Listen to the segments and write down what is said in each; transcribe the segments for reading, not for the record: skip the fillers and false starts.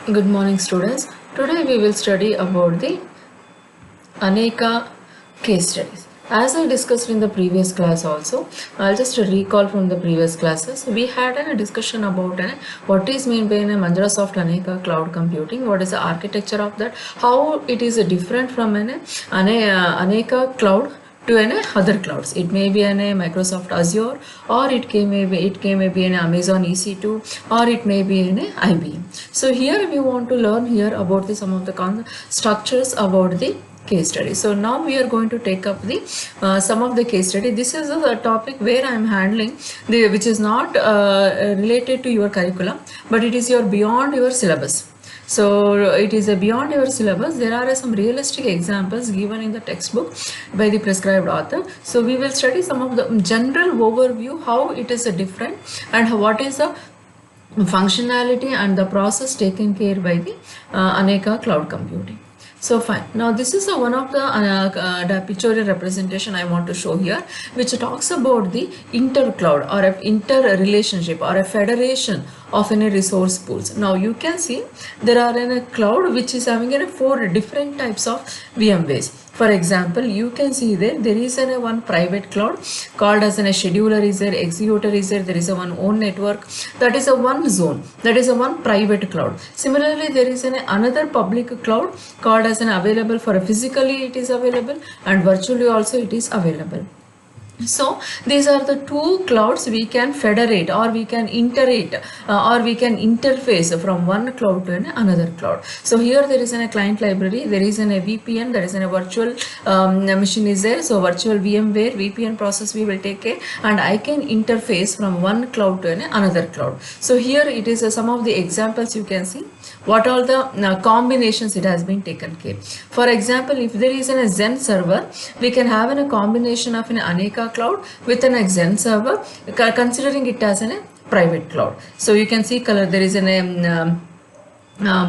Good morning, students. Today we will study about the Aneka case studies. As I discussed in the previous class also, I'll just recall from the previous classes. We had a discussion about what is meant by Microsoft Aneka cloud computing, what is the architecture of that, how it is different from Aneka cloud to other clouds. It may be Microsoft Azure, or may be an Amazon EC2, or it may be an IBM. So here we want to learn here about some of the structures about the case study. So now we are going to take up the some of the case study. This is a topic where I am handling which is not related to your curriculum, but it is beyond your syllabus. So it is beyond your syllabus. There are some realistic examples given in the textbook by the prescribed author. So we will study some of the general overview, how it is different and what is the functionality and the process taken care by the Aneka cloud computing. So fine. Now this is one of the pictorial representation I want to show here, which talks about the intercloud or a interrelationship or a federation of any resource pools. Now you can see there are in a cloud which is having 4 different types of VMwares. For example, you can see there is one private cloud called as a scheduler is there, executor is there is a one own network, that is a one zone, that is a one private cloud. Similarly, there is another public cloud called as available for physically it is available and virtually also it is available. So these are the 2 clouds we can federate or we can iterate or we can interface from one cloud to another cloud. So here there is a client library, there is a VPN, there is a virtual machine is there. So virtual VMware VPN process we will take care, and I can interface from one cloud to another cloud. So here it is some of the examples you can see what all the combinations it has been taken care. For example, if there is a Zen server, we can have a combination of an Aneka cloud with an Zen server, considering it as a private cloud. So you can see color, there is an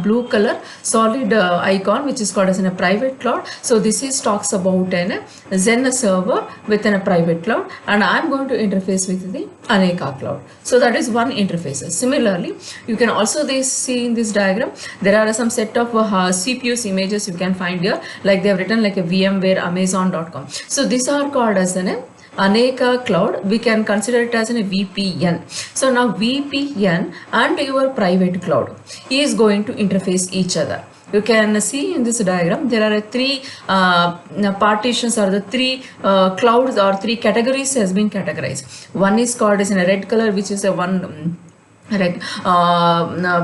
blue color solid icon which is called as in a private cloud. So this is talks about a Zen server within a private cloud, and I am going to interface with the Aneka cloud. So that is one interface. Similarly, you can also see in this diagram there are some set of CPUs images you can find here, like they have written like a VMware Amazon.com. So these are called as an Aneka cloud. We can consider it as a VPN. So now VPN and your private cloud is going to interface each other. You can see in this diagram there are 3 partitions or the 3 clouds or 3 categories has been categorized. One is called as in a red color, which is a one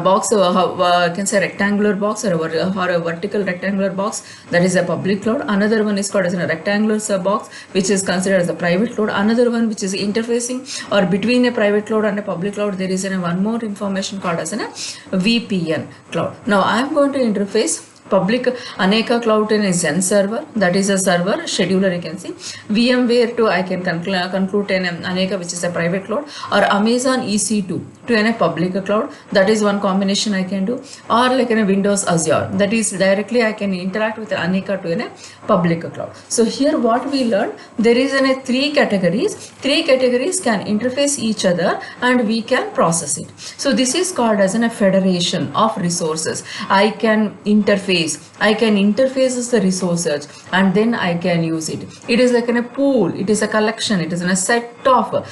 box, can say rectangular box or a vertical rectangular box, that is a public cloud. Another one is called as a rectangular box, which is considered as a private cloud. Another one which is interfacing or between a private cloud and a public cloud, there is one more information called as a VPN cloud. Now I am going to interface public Aneka cloud in a Zen server, that is a server scheduler you can see. VMware to I can conclude an Aneka which is a private cloud, or Amazon EC2 to a public cloud, that is one combination I can do, or like in a Windows Azure, that is directly I can interact with Aneka to a public cloud. So here what we learned, there is 3 categories. 3 categories can interface each other and we can process it. So this is called as a federation of resources. I can interface as the resources and then I can use it. It is like in a pool, it is a collection, it is in a set of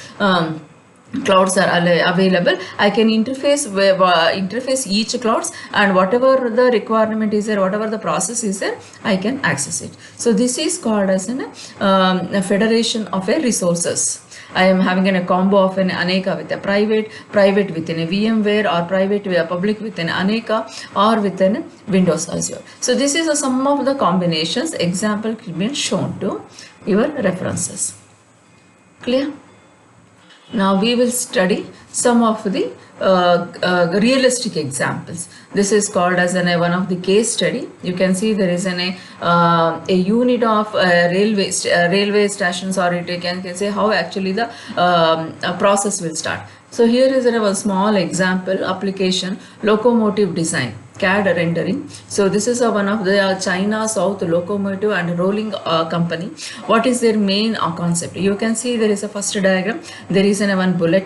clouds are available. I can interface each clouds, and whatever the requirement is there, whatever the process is there, I can access it. So this is called as a federation of a resources. I am having a combo of an Aneka with a private within a VMware, or private public within Aneka, or within Windows Azure. So this is some of the combinations. Example been shown to your references. Clear? Now we will study some of the realistic examples. This is called as one of the case study. You can see there is a unit of railway stations, or you can say how actually the process will start. So here is a small example application, locomotive design. CAD rendering. So this is one of the China South Locomotive and Rolling company. What is their main concept? You can see there is a first diagram. There is one bullet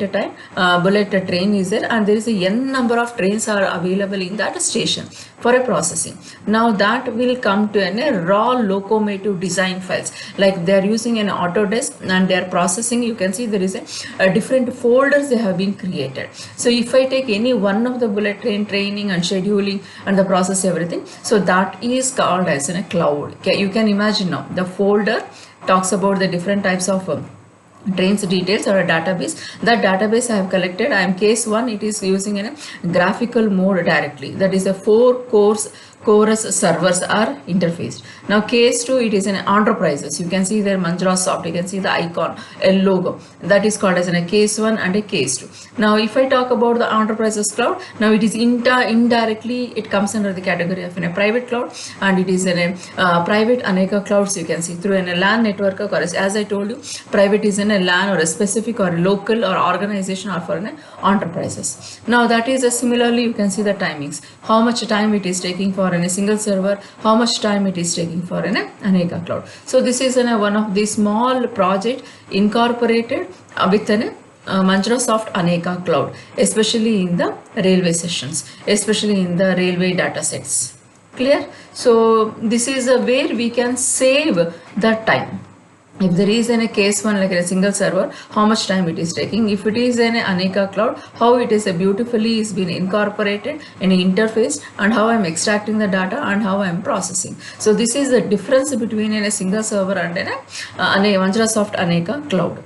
train is there, and there is a n number of trains are available in that station for a processing. Now that will come to a raw locomotive design files, like they are using an Autodesk and they are processing. You can see there is a different folders they have been created. So if I take any one of the bullet train training and scheduling and the process everything, so that is called as a cloud. Okay, you can imagine now the folder talks about the different types of trains details or a database. That database I have collected. I am case 1, it is using in a graphical mode directly. That is a 4 chorus servers are interfaced. Now case 2, it is an enterprises. You can see there Manjula Soft, you can see the icon, a logo. That is called as a case 1 and a case 2. Now if I talk about the enterprises cloud, now it is indirectly it comes under the category of a private cloud, and it is a private Aneka clouds. You can see through a LAN network, or as I told you, private is in a LAN or a specific or a local or organization or for an enterprises. Now that is similarly you can see the timings, how much time it is taking for a single server, how much time it is taking for an Aneka cloud. So this is one of the small project incorporated with an Manjula Soft Aneka cloud, especially in the railway sessions, especially in the railway data sets. Clear? So this is a where we can save the time. If there is a case 1 like a single server, how much time it is taking. If it is an Aneka cloud, how it is beautifully is been incorporated in an interface, and how I am extracting the data and how I am processing. So this is the difference between a single server and a Manjula Soft Aneka cloud.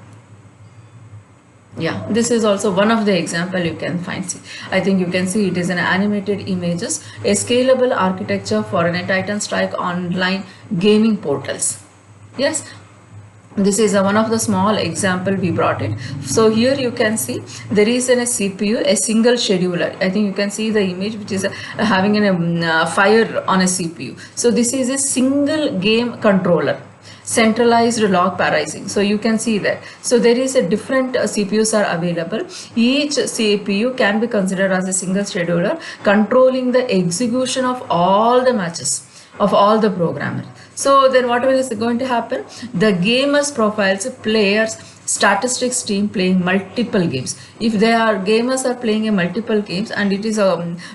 Yeah, this is also one of the example you can find. I think you can see it is an animated images, a scalable architecture for a Titan Strike online gaming portals. Yes, this is one of the small example we brought it. So here you can see there is a CPU, a single scheduler. I think you can see the image which is having a fire on a CPU. So this is a single game controller, centralized log parsing. So you can see that. So there is a different CPUs are available. Each CPU can be considered as a single scheduler, controlling the execution of all the matches of all the programmers. So then what is going to happen? The gamers profiles players statistics team playing multiple games. If they are gamers are playing a multiple games and it is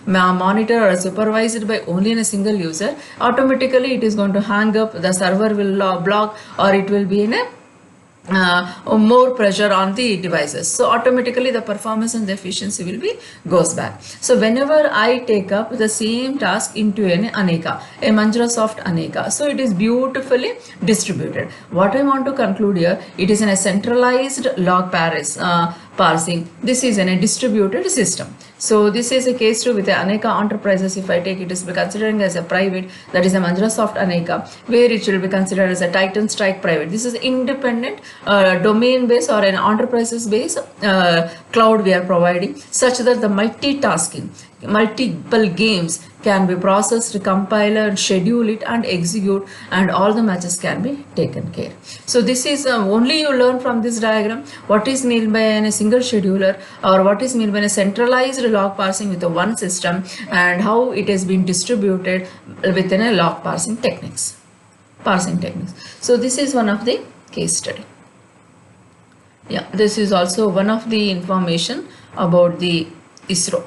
monitored or supervised by only a single user, automatically it is going to hang up, the server will block, or it will be in a more pressure on the devices. So automatically the performance and the efficiency will be goes back. So whenever I take up the same task into an Aneka, a Manjula Soft Aneka, so it is beautifully distributed. What I want to conclude here, it is in a centralized log parsing. This is in a distributed system. So this is a case 2 with the Aneka enterprises. If I take it is considering as a private, that is a Manjula Soft Aneka, where it will be considered as a Titan Strike private. This is independent domain based or an enterprises based cloud we are providing, such that the multitasking, multiple games can be processed, compiled, schedule it and execute, and all the matches can be taken care. So this is only you learn from this diagram what is meant by a single scheduler, or what is meant by a centralized log parsing with a one system, and how it has been distributed within a log parsing techniques. So this is one of the case study. Yeah, this is also one of the information about the ISRO.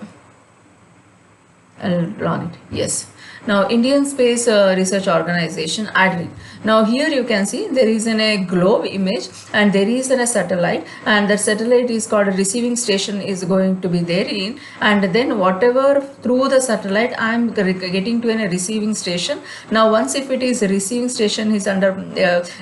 I'll run it. Yes. Now Indian Space Research Organization, ADRI. Now here you can see there is a globe image and there is a satellite, and that satellite is called a receiving station is going to be therein, and then whatever through the satellite I am getting to a receiving station. Now once if it is a receiving station is under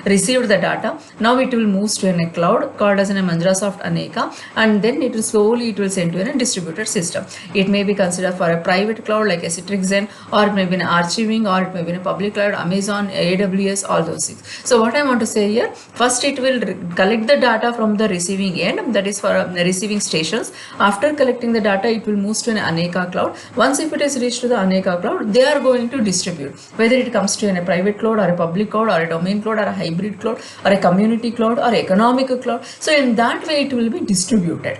received the data, now it will move to a cloud called as a Manjula Soft Aneka, and then it will slowly it will send to a distributed system. It may be considered for a private cloud like a Citrix, or it may be an archiving, or it may be a public cloud, Amazon, AWS, all those things. So what I want to say here, first it will collect the data from the receiving end, that is for the receiving stations. After collecting the data, it will move to an Aneka cloud. Once if it is reached to the Aneka cloud, they are going to distribute, whether it comes to a private cloud or a public cloud or a domain cloud or a hybrid cloud or a community cloud or economic cloud. So in that way it will be distributed.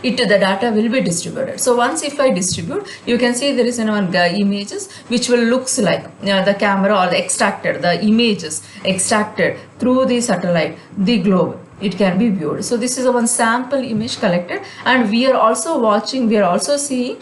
the data will be distributed. So once if I distribute, you can see there is one images which will looks like the camera or the images extracted through the satellite, the globe, it can be viewed. So this is one sample image collected, and we are also seeing through